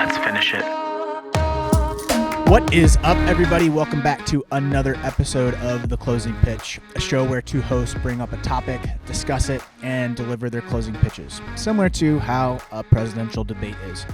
Let's finish it. What is up, everybody? Welcome back to another episode of The Closing Pitch, a show where two hosts bring up a topic, discuss it, and deliver their closing pitches, similar to how a presidential debate is.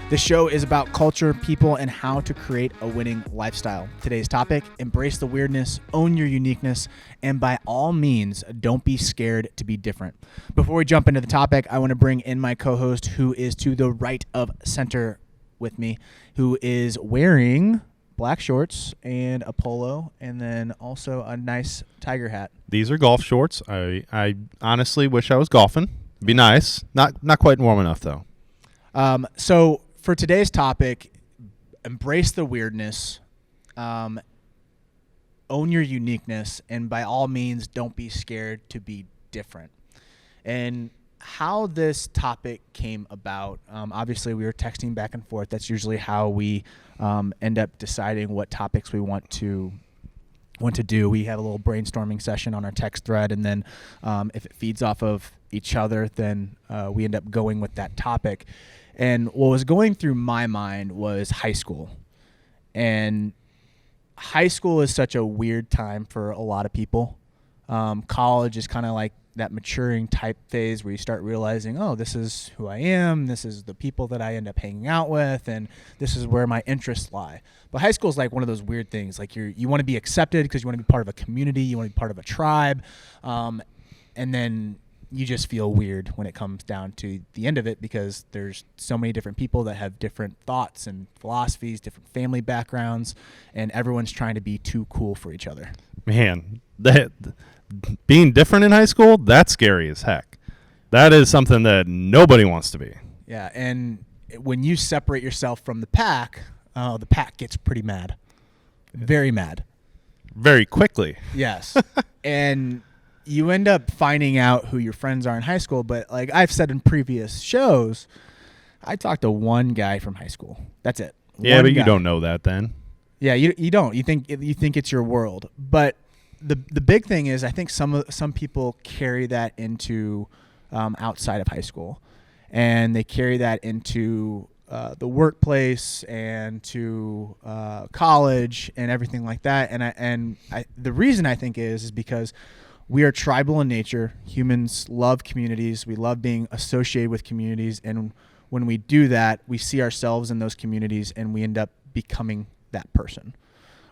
This show is about culture, people, and how to create a winning lifestyle. Today's topic, embrace the weirdness, own your uniqueness, and by all means, don't be scared to be different. Before we jump into the topic, I want to bring in my co-host, who is to the right of center with me, who is wearing black shorts and a polo, and then also a nice tiger hat. These are golf shorts. I honestly wish I was golfing. It'd be nice. Not quite warm enough, though. So for today's topic, embrace the weirdness, own your uniqueness, and by all means, don't be scared to be different. And how this topic came about, obviously we were texting back and forth. That's usually how we end up deciding what topics we want to do. We have a little brainstorming session on our text thread, and then if it feeds off of each other, then we end up going with that topic. And what was going through my mind was high school. And high school is such a weird time for a lot of people. College is kind of like that maturing type phase where you start realizing, oh, this is who I am, this is the people that I end up hanging out with, and this is where my interests lie. But high school is like one of those weird things. Like you want to be accepted because you want to be part of a community, you want to be part of a tribe, and then you just feel weird when it comes down to the end of it because there's so many different people that have different thoughts and philosophies, different family backgrounds, and everyone's trying to be too cool for each other. Man, being different in high school, that's scary as heck. That is something that nobody wants to be. Yeah, and when you separate yourself from the pack gets pretty mad. Very mad. Very quickly. Yes. And you end up finding out who your friends are in high school, but like I've said in previous shows, I talked to one guy from high school. That's it. Yeah, one but guy. you don't know that then. Yeah, you don't. You think it's your world. But the big thing is I think some people carry that into outside of high school, and they carry that into the workplace and to college and everything like that. And the reason I think is because we are tribal in nature. Humans love communities. We love being associated with communities. And when we do that, we see ourselves in those communities and we end up becoming that person.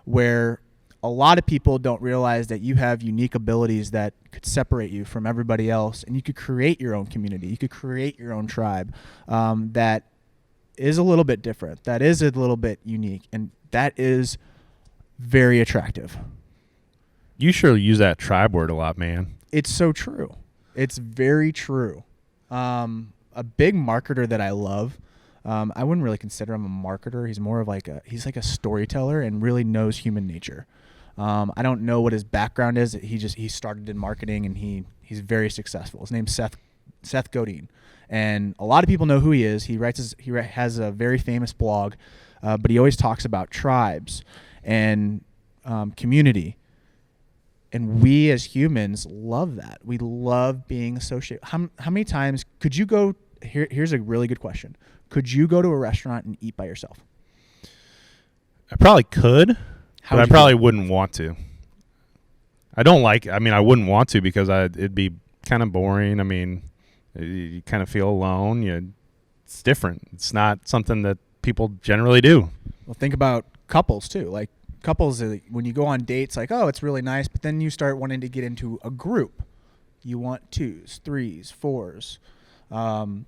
Where a lot of people don't realize that you have unique abilities that could separate you from everybody else. And you could create your own community. You could create your own tribe that is a little bit different. That is a little bit unique. And that is very attractive. You sure use that tribe word a lot, man. It's so true. It's very true. A big marketer that I love, I wouldn't really consider him a marketer. He's more of he's like a storyteller and really knows human nature. I don't know what his background is. He started in marketing and he's very successful. His name's Seth Godin, and a lot of people know who he is. He has a very famous blog, but he always talks about tribes and community. And we as humans love that. We love being associated. How many times could you go? Here's a really good question. Could you go to a restaurant and eat by yourself? I probably could, but I probably wouldn't want to. I wouldn't want to because it'd be kind of boring. I mean, you kind of feel alone. It's different. It's not something that people generally do. Well, think about couples too. Like, couples, when you go on dates, like, oh, it's really nice, but then you start wanting to get into a group. You want 2s, 3s, 4s.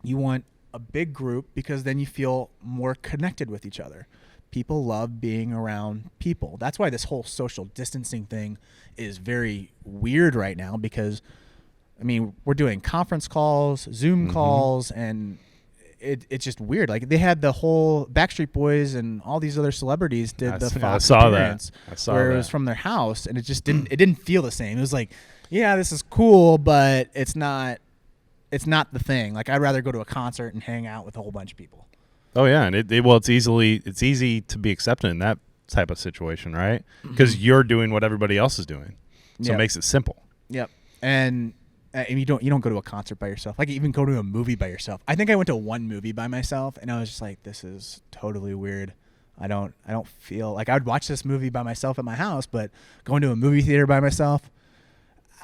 You want a big group because then you feel more connected with each other. People love being around people. That's why this whole social distancing thing is very weird right now because, I mean, we're doing conference calls, Zoom calls, and it's just weird. Like they had the whole Backstreet Boys and all these other celebrities did the Fox appearance where it was from their house, and it just didn't feel the same. It was like, yeah, this is cool, but it's not the thing. Like I'd rather go to a concert and hang out with a whole bunch of people. Oh yeah, and it's easy to be accepted in that type of situation, right? Because you're doing what everybody else is doing, so it makes it simple. Yep, and and you don't go to a concert by yourself. Like even go to a movie by yourself. I think I went to one movie by myself, and I was just like, this is totally weird. I don't feel like I would watch this movie by myself at my house, but going to a movie theater by myself,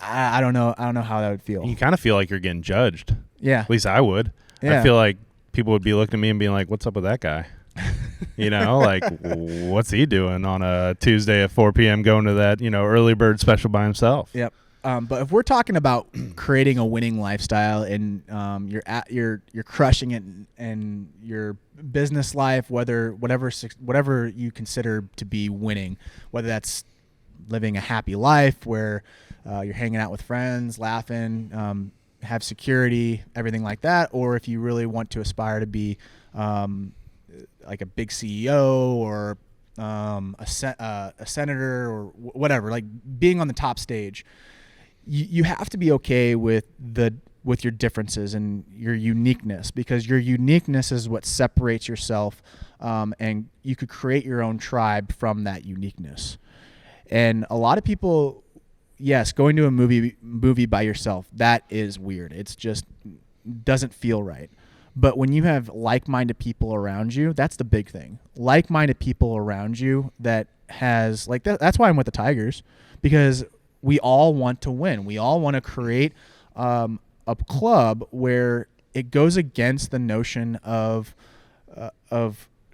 I don't know. I don't know how that would feel. You kind of feel like you're getting judged. Yeah. At least I would. Yeah. I feel like people would be looking at me and being like, what's up with that guy? You know, like, what's he doing on a Tuesday at 4 p.m. going to that, early bird special by himself? Yep. But if we're talking about creating a winning lifestyle and you're crushing it in your business life, whatever you consider to be winning, whether that's living a happy life where you're hanging out with friends, laughing, have security, everything like that, or if you really want to aspire to be like a big CEO or a senator or whatever, like being on the top stage. You have to be okay with your differences and your uniqueness, because your uniqueness is what separates yourself, and you could create your own tribe from that uniqueness. And a lot of people, yes, going to a movie by yourself, that is weird. It's just doesn't feel right. But when you have like-minded people around you, that's the big thing. Like-minded people around you that has like that's why I'm with the Tigers, because we all want to win. We all want to create a club where it goes against the notion of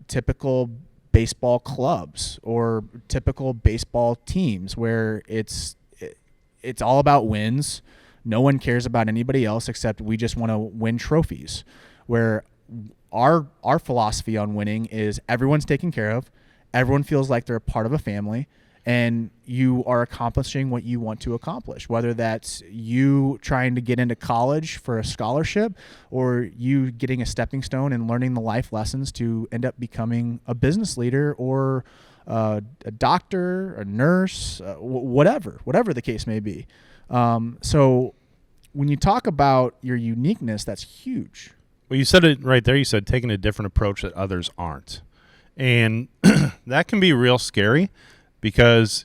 typical baseball clubs or typical baseball teams, where it's all about wins. No one cares about anybody else except we just want to win trophies. Where our philosophy on winning is everyone's taken care of, everyone feels like they're a part of a family, and you are accomplishing what you want to accomplish, whether that's you trying to get into college for a scholarship or you getting a stepping stone and learning the life lessons to end up becoming a business leader or a doctor, a nurse, whatever the case may be. So when you talk about your uniqueness, that's huge. Well, you said it right there. You said taking a different approach that others aren't. And that can be real scary, because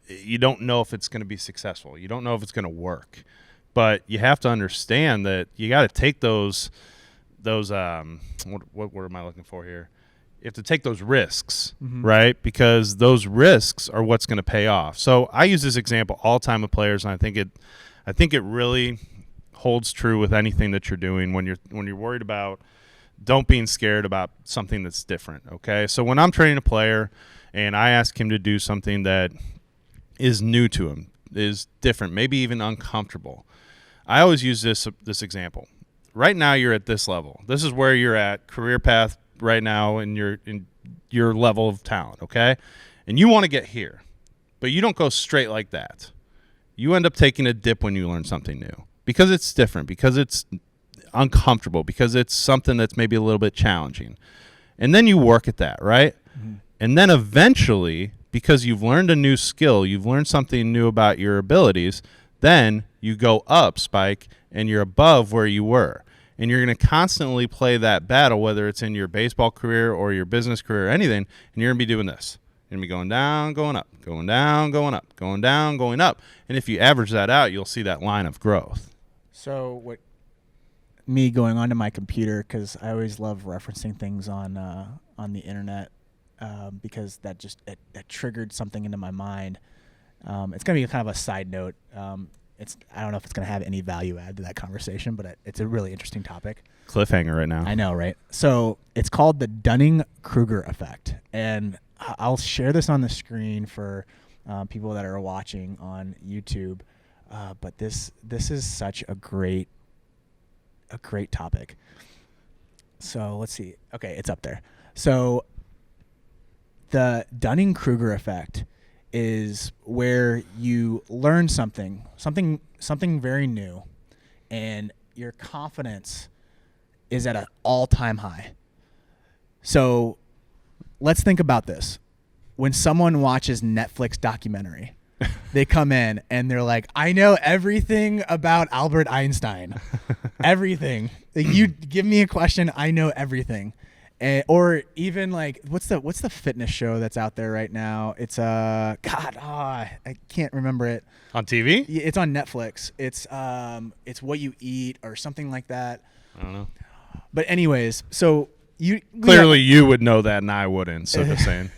you don't know if it's going to be successful. You don't know if it's going to work. But you have to understand that you got to take those what word am I looking for here? You have to take those risks, right? Because those risks are what's going to pay off. So I use this example all the time with players, and I think it really holds true with anything that you're doing when you're worried about don't being scared about something that's different, okay? So when I'm training a player and I ask him to do something that is new to him, is different, maybe even uncomfortable, I always use this example. Right now you're at this level. This is where you're at, career path right now in your level of talent, okay? And you want to get here, but you don't go straight like that. You end up taking a dip when you learn something new, because it's different, because it's uncomfortable, because it's something that's maybe a little bit challenging. And then you work at that, right? Mm-hmm. And then eventually, because you've learned a new skill, you've learned something new about your abilities, then you go up, Spike, and you're above where you were. And you're going to constantly play that battle, whether it's in your baseball career or your business career or anything, and you're going to be doing this. You're going to be going down, going up, going down, going up, going down, going up. And if you average that out, you'll see that line of growth. So me going onto my computer, because I always love referencing things on the internet, because that just it triggered something into my mind. It's going to be kind of a side note. I don't know if it's going to have any value add to that conversation, but it's a really interesting topic. Cliffhanger right now. I know, right? So it's called the Dunning-Kruger effect, and I'll share this on the screen for people that are watching on YouTube. But this is such a great topic. So let's see. Okay, it's up there. So the Dunning-Kruger effect is where you learn something very new, and your confidence is at an all-time high. So let's think about this. When someone watches Netflix documentary, they come in and they're like, I know everything about Albert Einstein. Everything. You give me a question, I know everything. or even like what's the fitness show that's out there right now? It's I can't remember it. On TV? Yeah, it's on Netflix. It's What You Eat or something like that. I don't know. But anyways, so clearly you would know that and I wouldn't. So just saying.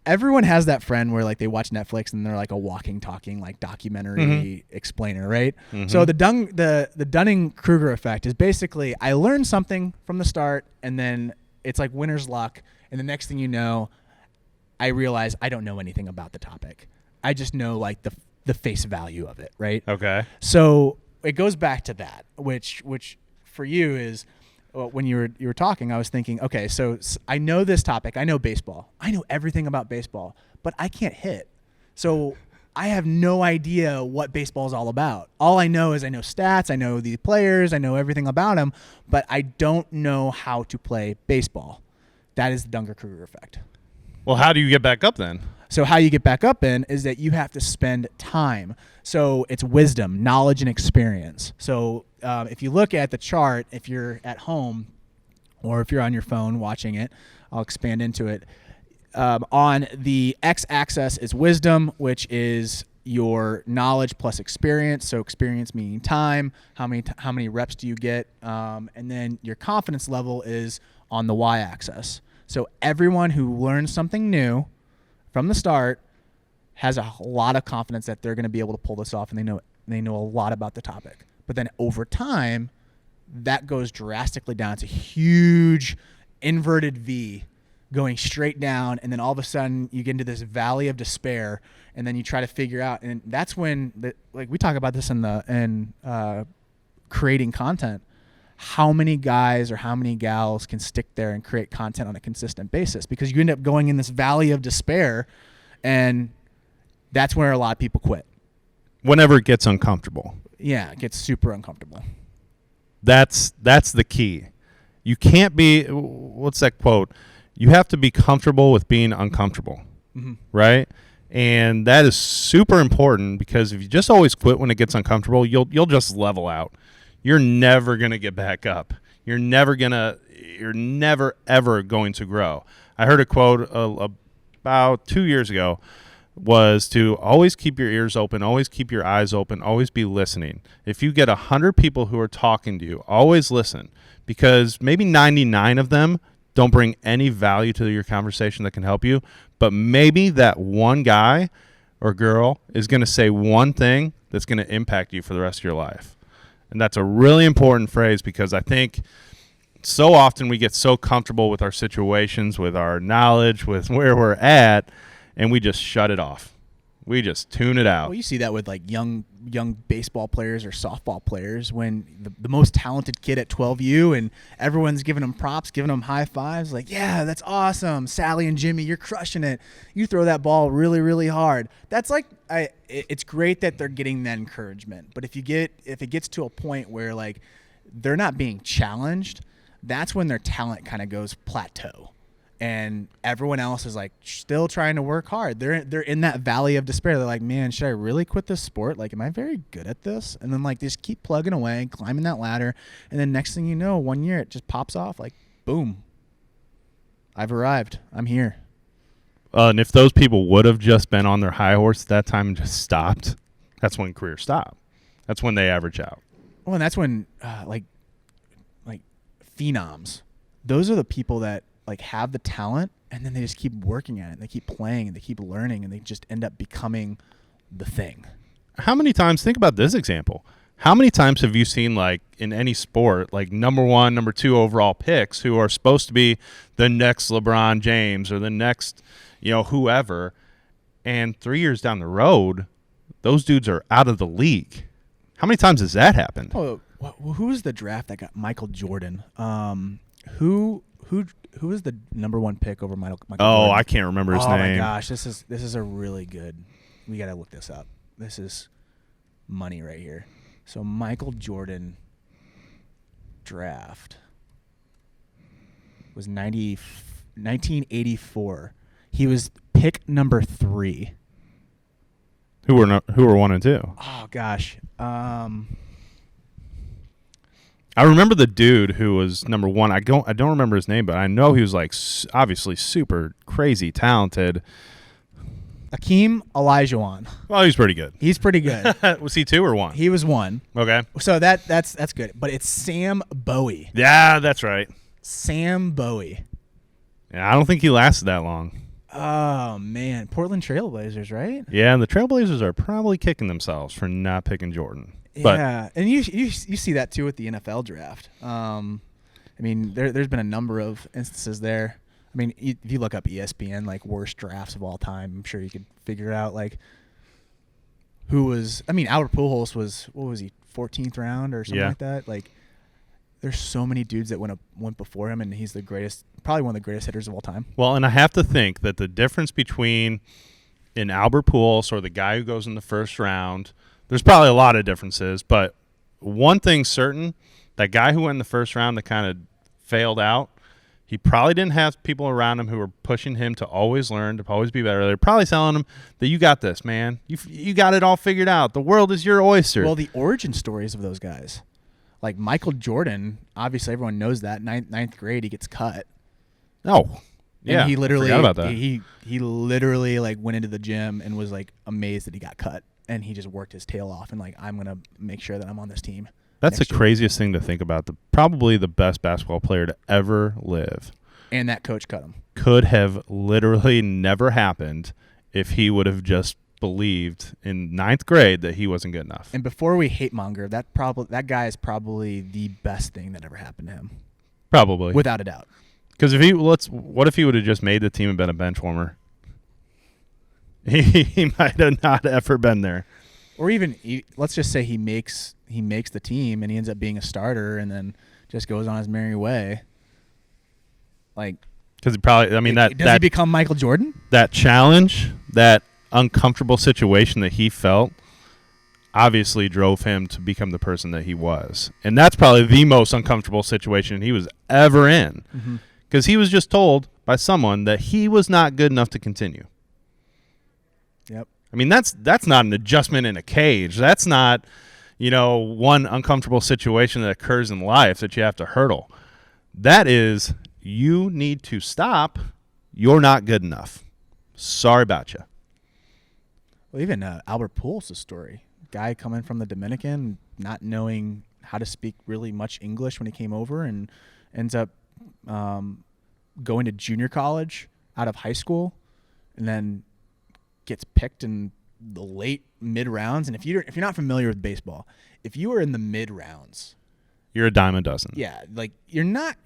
Everyone has that friend where like they watch Netflix and they're like a walking, talking like documentary explainer, right? Mm-hmm. So the Dunning-Kruger effect is basically I learned something from the start and then it's like winner's luck, and the next thing you know, I realize I don't know anything about the topic. I just know like the face value of it, right? Okay. So it goes back to that, which for you is when you were talking, I was thinking, okay, so I know this topic. I know baseball. I know everything about baseball, but I can't hit. So I have no idea what baseball is all about. All I know is I know stats. I know the players. I know everything about them, but I don't know how to play baseball. That is the Dunning-Kruger effect. Well, how do you get back up then? So how you get back up in is that you have to spend time. So it's wisdom, knowledge, and experience. So if you look at the chart, if you're at home or if you're on your phone watching it, I'll expand into it. On the x-axis is wisdom, which is your knowledge plus experience. So experience meaning time, how many reps do you get, and then your confidence level is on the y-axis. So everyone who learns something new from the start has a lot of confidence that they're going to be able to pull this off, and they know a lot about the topic. But then over time, that goes drastically down. It's a huge inverted V going straight down, and then all of a sudden you get into this valley of despair, and then you try to figure out, and that's when like we talk about this in creating content. How many guys or how many gals can stick there and create content on a consistent basis? Because you end up going in this valley of despair, and that's where a lot of people quit. Whenever it gets uncomfortable. Yeah, it gets super uncomfortable. That's the key. You can't be, what's that quote? You have to be comfortable with being uncomfortable, right? And that is super important, because if you just always quit when it gets uncomfortable, you'll just level out. You're never going to get back up. You're never ever going to grow. I heard a quote about 2 years ago was to always keep your ears open, always keep your eyes open, always be listening. If you get 100 people who are talking to you, always listen, because maybe 99 of them don't bring any value to your conversation that can help you, but maybe that one guy or girl is going to say one thing that's going to impact you for the rest of your life. And that's a really important phrase, because I think so often we get so comfortable with our situations, with our knowledge, with where we're at, and we just shut it off. We just tune it out. Well, you see that with like young baseball players or softball players, when the most talented kid at 12U and everyone's giving them props, giving them high fives, like, yeah, that's awesome. Sally and Jimmy, you're crushing it. You throw that ball really, really hard. That's like, it's great that they're getting that encouragement. But if it gets to a point where like they're not being challenged, that's when their talent kind of goes plateau. And everyone else is like still trying to work hard. They're in that valley of despair. They're like, man, should I really quit this sport? Like, am I very good at this? And then like just keep plugging away, climbing that ladder. And then next thing you know, 1 year it just pops off like, boom, I've arrived. I'm here. And if those people would have just been on their high horse at that time and just stopped, that's when careers stop. That's when they average out. Well, and that's when like phenoms, those are the people that like have the talent, and then they just keep working at it, and they keep playing, and they keep learning, and they just end up becoming the thing. How many times, think about this example, how many times have you seen, like in any sport, like number 1, number 2 overall picks who are supposed to be the next LeBron James or the next, whoever, and 3 years down the road, those dudes are out of the league? How many times has that happened? Oh, who was the draft that got Michael Jordan? Who was the number 1 pick over Michael Jordan? I can't remember his name. Oh my gosh, this is a really good. We got to look this up. This is money right here. So Michael Jordan draft was 1984. He was pick number 3. Who were 1 and 2? Oh gosh. I remember the dude who was number one. I don't remember his name, but I know he was like obviously super crazy talented. Akeem Olajuwon. Well, he's pretty good. He's pretty good. Was he 2 or 1? He was 1. Okay. So that's good. But it's Sam Bowie. Yeah, that's right. Sam Bowie. Yeah, I don't think he lasted that long. Oh, man. Portland Trailblazers, right? Yeah, and the Trailblazers are probably kicking themselves for not picking Jordan. Yeah, and you see that too with the NFL draft. I mean, there's been a number of instances there. I mean, if you look up ESPN, like, worst drafts of all time, I'm sure you could figure out, like, who was – I mean, Albert Pujols was – what was he, 14th round or something like that? Like, there's so many dudes that went before him, and he's the greatest – probably one of the greatest hitters of all time. Well, and I have to think that the difference between an Albert Pujols or the guy who goes in the first round – there's probably a lot of differences, but one thing's certain, that guy who went in the first round that kind of failed out, he probably didn't have people around him who were pushing him to always learn, to always be better. They're probably telling him that you got this, man. You got it all figured out. The world is your oyster. Well, the origin stories of those guys, like Michael Jordan, obviously everyone knows that. Ninth grade, he gets cut. Oh, yeah. And he literally forgot about that. He literally like went into the gym and was like amazed that he got cut, and he just worked his tail off and like, I'm gonna make sure that I'm on this team. That's the craziest thing to think about. Probably the best basketball player to ever live. And that coach cut him. Could have literally never happened if he would have just believed in ninth grade that he wasn't good enough. And before we hate monger, that guy is probably the best thing that ever happened to him. Probably. Without a doubt. Because what if he would have just made the team and been a bench warmer? He might have not ever been there. Or even let's just say he makes the team and he ends up being a starter and then just goes on his merry way. Like, because he probably, I mean, does he become Michael Jordan? That challenge, that uncomfortable situation that he felt, obviously drove him to become the person that he was, and that's probably the most uncomfortable situation he was ever in, because he was just told by someone that he was not good enough to continue. Yep. I mean, that's not an adjustment in a cage. That's not, one uncomfortable situation that occurs in life that you have to hurdle. That is, you need to stop. You're not good enough. Sorry about you. Well, even Albert Pujols' story. Guy coming from the Dominican, not knowing how to speak really much English when he came over, and ends up going to junior college out of high school, and then gets picked in the late mid rounds. And if you're not familiar with baseball, if you are in the mid rounds, you're a dime a dozen. Yeah, like you're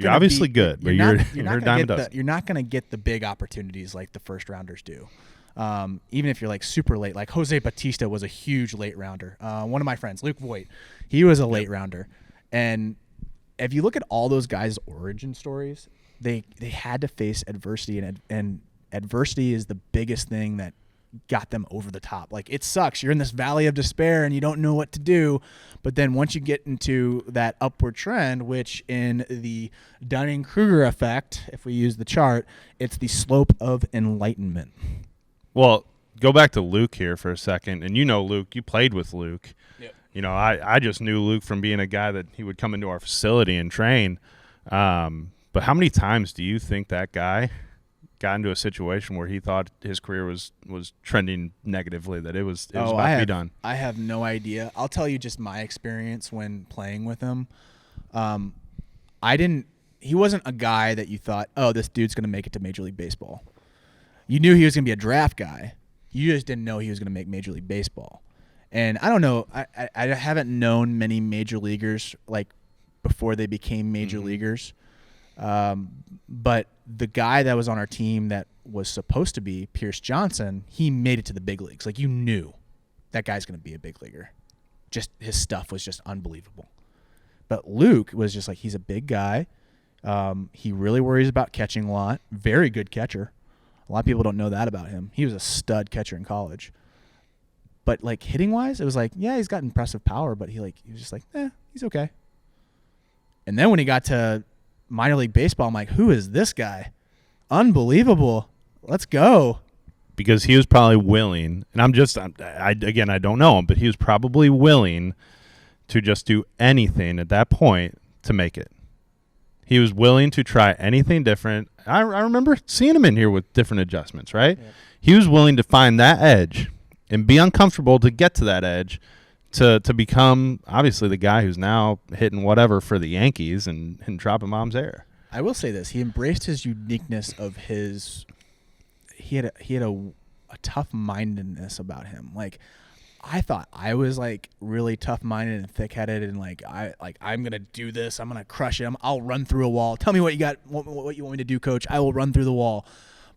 obviously good, but you're a dime a dozen. You're not going to get the big opportunities like the first rounders do. Even if you're like super late, like Jose Bautista was a huge late rounder. One of my friends, Luke Voigt, he was a late rounder. And if you look at all those guys' origin stories, they had to face adversity, and adversity is the biggest thing that got them over the top. Like, it sucks. You're in this valley of despair and you don't know what to do. But then once you get into that upward trend, which in the Dunning-Kruger effect, if we use the chart, it's the slope of enlightenment. Well, go back to Luke here for a second. And Luke, you played with Luke. Yep. I just knew Luke from being a guy that he would come into our facility and train. But how many times do you think that guy got into a situation where he thought his career was trending negatively, that it was about to be done? I have no idea. I'll tell you just my experience when playing with him. He wasn't a guy that you thought, oh, this dude's going to make it to Major League Baseball. You knew he was going to be a draft guy. You just didn't know he was going to make Major League Baseball. And I don't know. I haven't known many major leaguers like before they became major leaguers. But the guy that was on our team that was supposed to be Pierce Johnson, he made it to the big leagues. Like, you knew that guy's going to be a big leaguer. Just his stuff was just unbelievable. But Luke was just like, he's a big guy. He really worries about catching a lot. Very good catcher. A lot of people don't know that about him. He was a stud catcher in college. But like hitting wise, it was like, yeah, he's got impressive power, but he was just like, he's okay. And then when he got to minor league baseball, I'm like, who is this guy? Unbelievable. Let's go. Because he was probably willing, and I don't know him, but he was probably willing to just do anything at that point to make it. He was willing to try anything different. I remember seeing him in here with different adjustments, right? Yep. He was willing to find that edge and be uncomfortable to get to that edge to become, obviously, the guy who's now hitting whatever for the Yankees and dropping bombs there. I will say this. He embraced his uniqueness of his – he had a tough-mindedness about him. Like, I thought I was, like, really tough-minded and thick-headed and, like, I'm going to do this. I'm going to crush him. I'll run through a wall. Tell me what you got, what you want me to do, coach. I will run through the wall.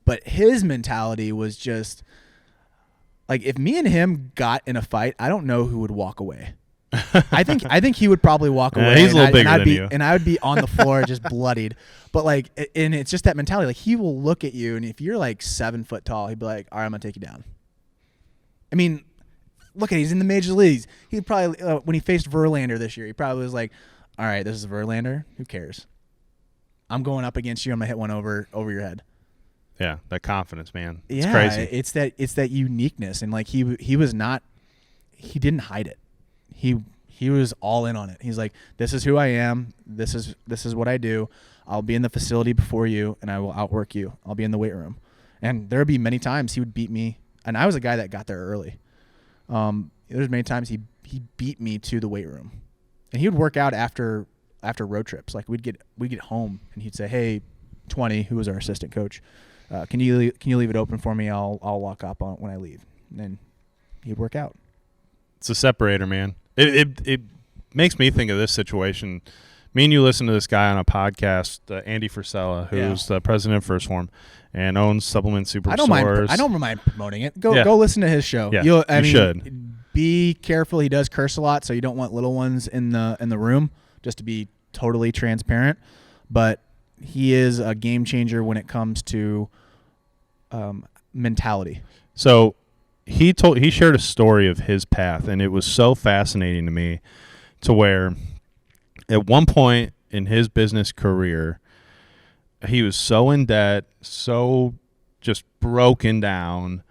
But his mentality was just – like, if me and him got in a fight, I don't know who would walk away. I think he would probably walk away. He's a little bigger than you. And I would be on the floor just bloodied. But, like, and it's just that mentality. Like, he will look at you, and if you're, like, 7 foot tall, he'd be like, all right, I'm going to take you down. I mean, look at he's in the major leagues. He probably, when he faced Verlander this year, he probably was like, all right, this is Verlander. Who cares? I'm going up against you. I'm going to hit one over your head. Yeah, that confidence, man. It's crazy. It's that uniqueness, and like he didn't hide it. He was all in on it. He's like, this is who I am. This is what I do. I'll be in the facility before you, and I will outwork you. I'll be in the weight room, and there would be many times he would beat me, and I was a guy that got there early. There's many times he beat me to the weight room, and he would work out after road trips. Like we'd get home, and he'd say, hey, 20, who was our assistant coach. Can you leave it open for me? I'll lock up on when I leave. And then he'd work out. It's a separator, man. It makes me think of this situation. Me and you listen to this guy on a podcast, Andy Frisella, who's the president of First Form and owns Supplement Superstores. I don't mind promoting it. Go listen to his show. Yeah, you should. Be careful. He does curse a lot, so you don't want little ones in the room. Just to be totally transparent, but he is a game changer when it comes to mentality. So he shared a story of his path, and it was so fascinating to me, to where at one point in his business career, he was so in debt, so just broken down,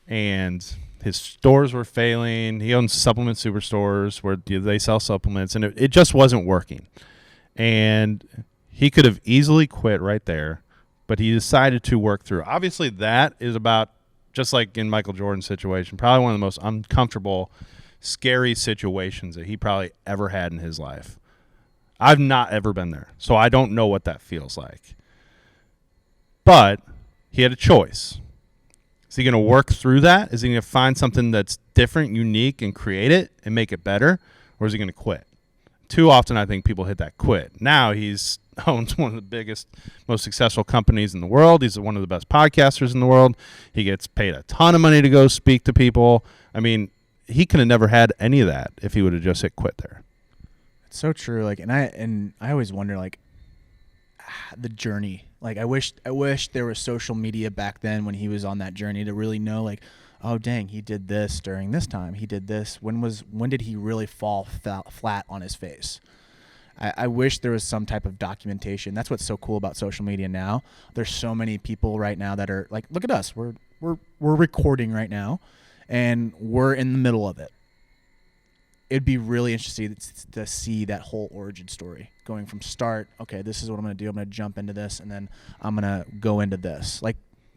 and his stores were failing. He owns Supplement Superstores where they sell supplements, and it just wasn't working. And he could have easily quit right there, but he decided to work through. Obviously, that is about, just like in Michael Jordan's situation, probably one of the most uncomfortable, scary situations that he probably ever had in his life. I've not ever been there, so I don't know what that feels like. But he had a choice. Is he going to work through that? Is he going to find something that's different, unique, and create it and make it better? Or is he going to quit? Too often, I think people hit that quit. Now he's owns one of the biggest, most successful companies in the world. He's one of the best podcasters in the world. He gets paid a ton of money to go speak to people. I mean, he could have never had any of that if he would have just hit quit there. It's so true. Like, and I always wonder, like, the journey. Like, I wish there was social media back then when he was on that journey to really know, like, oh dang, he did this during this time. He did this. When did he really fall flat on his face? I wish there was some type of documentation. That's what's so cool about social media now. There's so many people right now that are like, look at us. We're recording right now, and we're in the middle of it. It'd be really interesting to see that whole origin story going from start. Okay, this is what I'm going to do. I'm going to jump into this, and then I'm going to go into this. Like,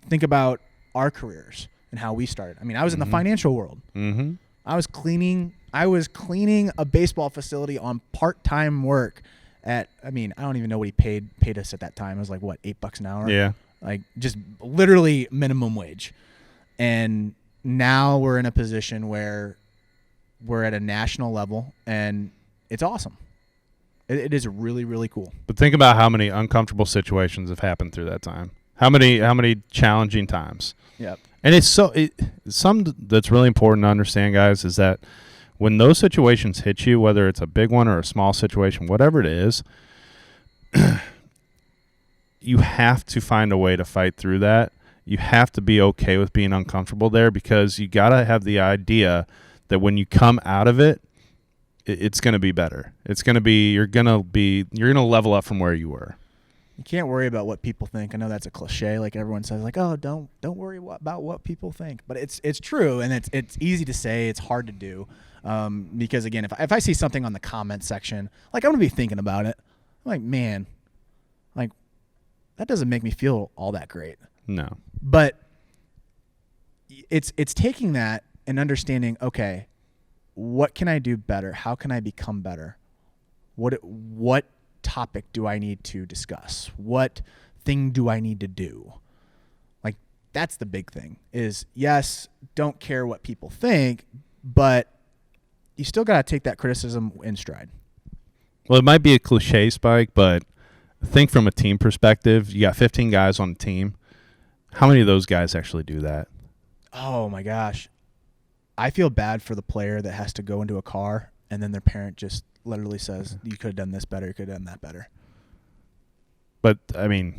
think about our careers and how we started. I mean, I was in the financial world. Mm-hmm. I was cleaning a baseball facility on part-time work at, I mean, I don't even know what he paid us at that time. It was like, what, $8 an hour? Yeah. Like, just literally minimum wage. And now we're in a position where we're at a national level, and it's awesome. It is really, really cool. But think about how many uncomfortable situations have happened through that time. How many challenging times. Yep. And it's something that's really important to understand, guys, is that when those situations hit you, whether it's a big one or a small situation, whatever it is, you have to find a way to fight through that. You have to be okay with being uncomfortable there, because you got to have the idea that when you come out of it, it's going to be better. It's going to be, you're going to level up from where you were. You can't worry about what people think. I know that's a cliche, like everyone says, like, oh, don't worry about what people think. But it's true, and it's easy to say. It's hard to do, because again, if I see something on the comment section, like, I'm gonna be thinking about it. I'm like, man, like that doesn't make me feel all that great. No. But it's taking that and understanding, okay, what can I do better? How can I become better? What topic do I need to discuss? What thing do I need to do? Like, that's the big thing is, yes, don't care what people think, but you still got to take that criticism in stride. Well, it might be a cliche, Spike, but think from a team perspective. You got 15 guys on the team. How many of those guys actually do that? Oh, my gosh. I feel bad for the player that has to go into a car and then their parent just literally says, you could have done this better, you could have done that better. But, I mean,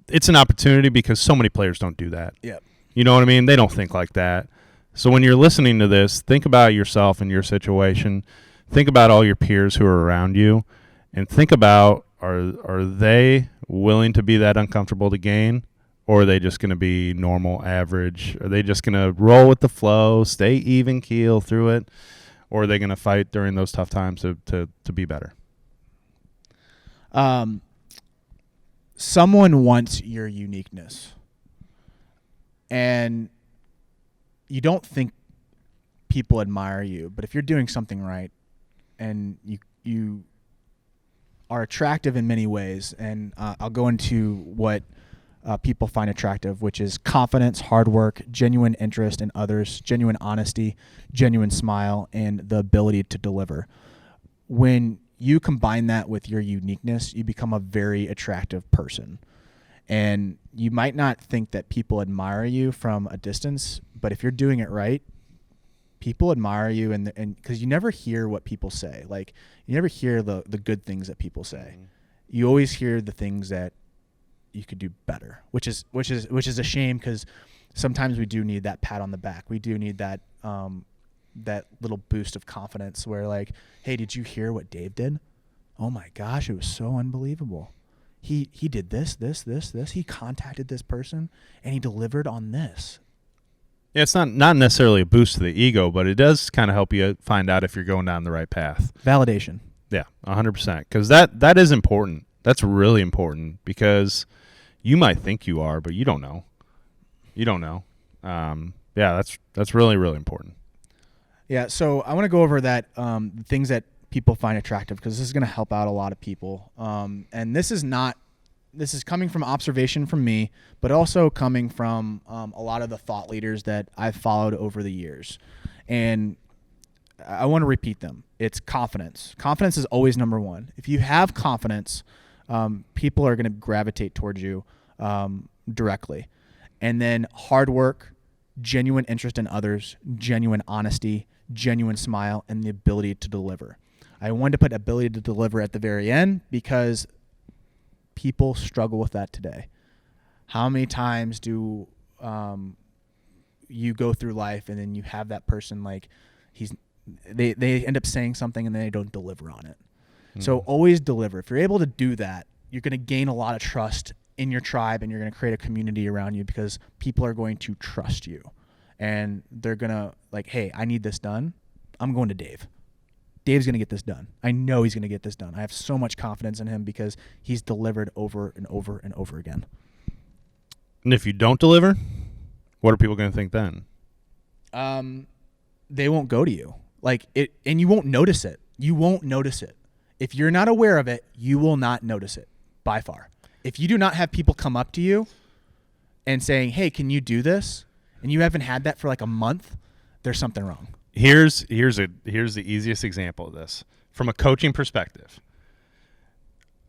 it's an opportunity because so many players don't do that. Yep. You know what I mean? They don't think like that. So when you're listening to this, think about yourself and your situation. Think about all your peers who are around you, and think about are they willing to be that uncomfortable to gain, or are they just going to be normal, average? Are they just going to roll with the flow, stay even keel through it, or are they going to fight during those tough times to be better? Someone wants your uniqueness, and you don't think people admire you, but if you're doing something right and you are attractive in many ways, and I'll go into what people find attractive, which is confidence, hard work, genuine interest in others, genuine honesty, genuine smile, and the ability to deliver. When you combine that with your uniqueness, you become a very attractive person. And you might not think that people admire you from a distance, but if you're doing it right, people admire you, and because you never hear what people say. Like, you never hear the good things that people say. Mm-hmm. You always hear the things that you could do better, which is a shame, because sometimes we do need that pat on the back. We do need that that little boost of confidence where, like, hey, did you hear what Dave did? Oh my gosh, it was so unbelievable. He did this. He contacted this person and he delivered on this. Yeah, it's not necessarily a boost to the ego, but it does kind of help you find out if you're going down the right path. Validation. Yeah, 100%. Because that is important. That's really important, because you might think you are, but you don't know. You don't know. Yeah, that's really, really important. Yeah, so I want to go over that things that people find attractive, because this is going to help out a lot of people. And this is coming from observation from me, but also coming from a lot of the thought leaders that I've followed over the years. And I want to repeat them. It's confidence. Confidence is always number one. If you have confidence, people are going to gravitate towards you directly. And then hard work, genuine interest in others, genuine honesty, genuine smile, and the ability to deliver. I wanted to put ability to deliver at the very end because people struggle with that today. How many times do you go through life and then you have that person, like, they end up saying something and then they don't deliver on it. Mm-hmm. So always deliver. If you're able to do that, you're going to gain a lot of trust in your tribe, and you're going to create a community around you, because people are going to trust you. And they're going to, like, hey, I need this done. I'm going to Dave. Dave's going to get this done. I know he's going to get this done. I have so much confidence in him because he's delivered over and over and over again. And if you don't deliver, what are people going to think then? They won't go to you. Like, it, and you won't notice it. You won't notice it. If you're not aware of it, you will not notice it, by far. If you do not have people come up to you and saying, hey, can you do this? And you haven't had that for like a month, there's something wrong. Here's the easiest example of this from a coaching perspective.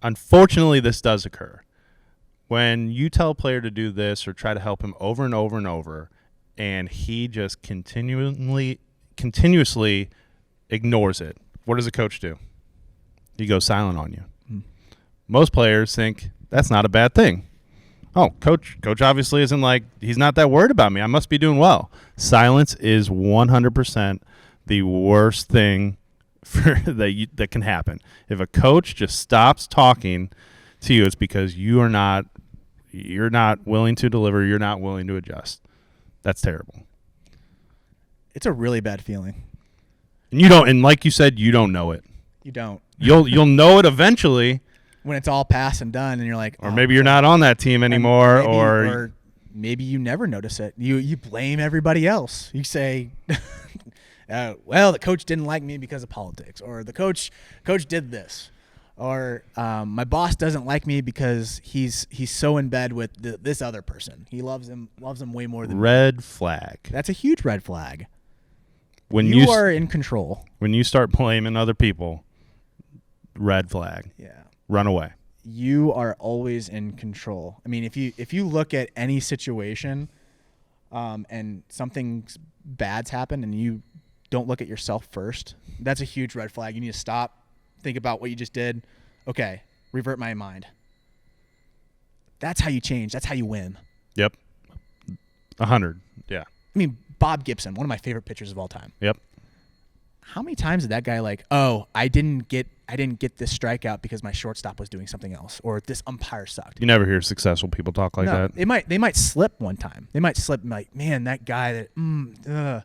Unfortunately, this does occur. When you tell a player to do this or try to help him over and over and over, and he just continuously ignores it, what does a coach do? He goes silent on you. Most players think that's not a bad thing. Oh, coach obviously isn't, like, he's not that worried about me. I must be doing well. Silence is 100% the worst thing that can happen. If a coach just stops talking to you, it's because you're not willing to deliver. You're not willing to adjust. That's terrible. It's a really bad feeling. And you don't, and like you said, you don't know it. You don't. You'll know it eventually. When it's all past and done, and you're like, or maybe you're not on that team anymore, or maybe you never notice it. You blame everybody else. You say, well, the coach didn't like me because of politics, or the coach did this, or my boss doesn't like me because he's so in bed with this other person. He loves him way more than red me. flag. That's a huge red flag. When you are in control. When you start blaming other people, red flag. Yeah. Run away. You are always in control. I mean, if you look at any situation, and something bad's happened, and you don't look at yourself first, that's a huge red flag. You need to stop, think about what you just did. Okay, revert my mind. That's how you change. That's how you win. Yep. 100. Yeah. I mean, Bob Gibson, one of my favorite pitchers of all time. Yep. How many times did that guy I didn't get this strikeout because my shortstop was doing something else, or this umpire sucked. You never hear successful people talk like that. They might slip one time. They might slip like, man, that guy that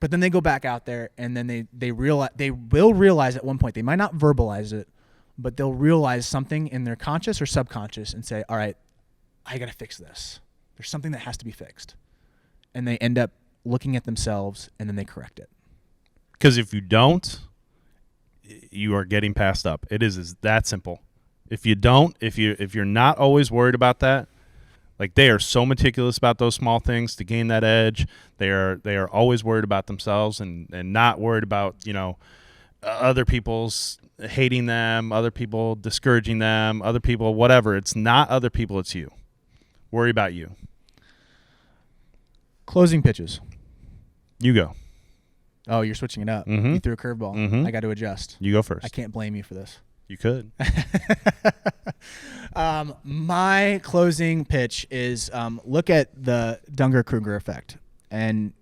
But then they go back out there, and then they will realize at one point, they might not verbalize it, but they'll realize something in their conscious or subconscious and say, all right, I got to fix this. There's something that has to be fixed. And they end up looking at themselves, and then they correct it. Because if you don't, you are getting passed up. It is that simple. If you don't, if you're not always worried about that, like they are so meticulous about those small things to gain that edge. They are always worried about themselves and not worried about, other people's hating them, other people discouraging them, other people, whatever. It's not other people, it's you. Worry about you. Closing pitches. You go. Oh, you're switching it up. Mm-hmm. You threw a curveball. Mm-hmm. I got to adjust. You go first. I can't blame you for this. You could. My closing pitch is look at the Dunning-Kruger effect and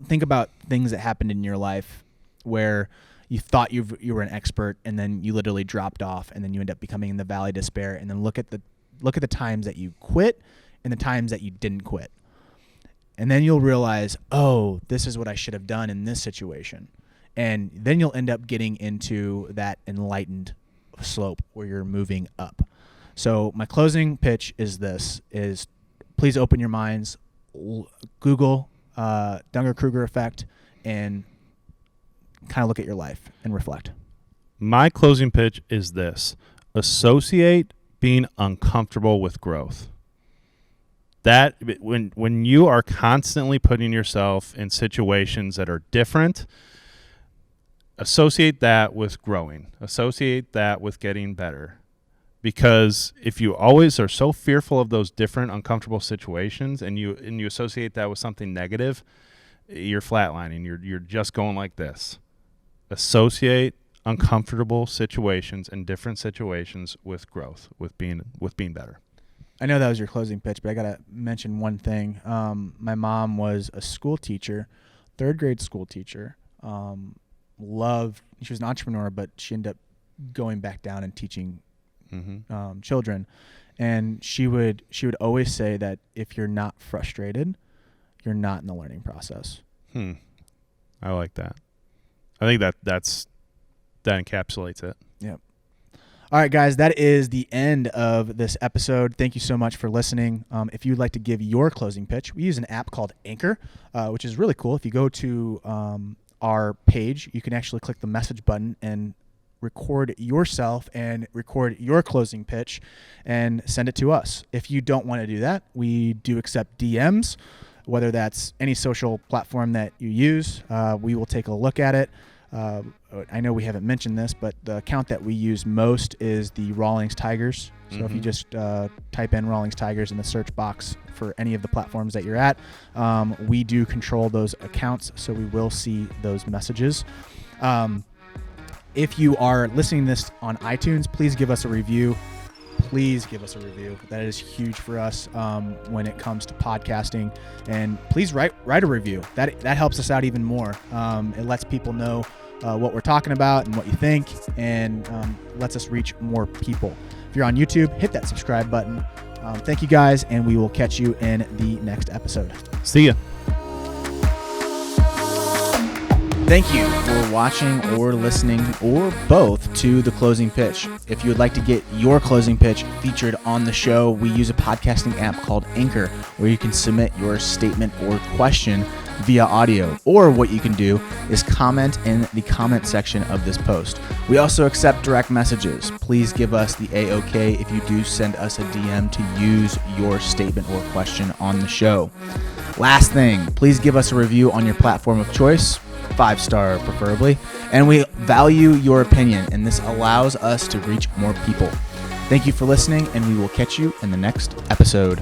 think about things that happened in your life where you thought you were an expert, and then you literally dropped off, and then you end up becoming in the valley of despair. And then look at the times that you quit and the times that you didn't quit. And then you'll realize, oh, this is what I should have done in this situation. And then you'll end up getting into that enlightened slope where you're moving up. So my closing pitch is please open your minds, Google Dunning-Kruger effect, and kind of look at your life and reflect. My closing pitch is this: associate being uncomfortable with growth. That when you are constantly putting yourself in situations that are different, associate that with growing. Associate that with getting better. Because if you always are so fearful of those different uncomfortable situations and you associate that with something negative, you're flatlining. You're just going like this. Associate uncomfortable situations and different situations with growth, with being better. I know that was your closing pitch, but I got to mention one thing. My mom was a school teacher, third grade school teacher. She was an entrepreneur, but she ended up going back down and teaching children. And she would always say that if you're not frustrated, you're not in the learning process. I like that. I think that encapsulates it. Yep. All right, guys, that is the end of this episode. Thank you so much for listening. If you'd like to give your closing pitch, we use an app called Anchor, which is really cool. If you go to our page, you can actually click the message button and record yourself and record your closing pitch and send it to us. If you don't want to do that, we do accept DMs, whether that's any social platform that you use. We will take a look at it. I know we haven't mentioned this, but the account that we use most is the Rawlings Tigers. So if you just type in Rawlings Tigers in the search box for any of the platforms that you're at, we do control those accounts, so we will see those messages. If you are listening to this on iTunes, please give us a review. Please give us a review. That is huge for us when it comes to podcasting. And please write a review. That helps us out even more. It lets people know what we're talking about and what you think, and lets us reach more people. If you're on YouTube, hit that subscribe button. Thank you guys, and we will catch you in the next episode. See ya. Thank you for watching or listening or both to The Closing Pitch. If you would like to get your closing pitch featured on the show, we use a podcasting app called Anchor where you can submit your statement or question via audio. Or what you can do is comment in the comment section of this post. We also accept direct messages. Please give us the A-OK if you do send us a DM to use your statement or question on the show. Last thing, please give us a review on your platform of choice. 5-star preferably, and we value your opinion, and this allows us to reach more people. Thank you for listening, and we will catch you in the next episode.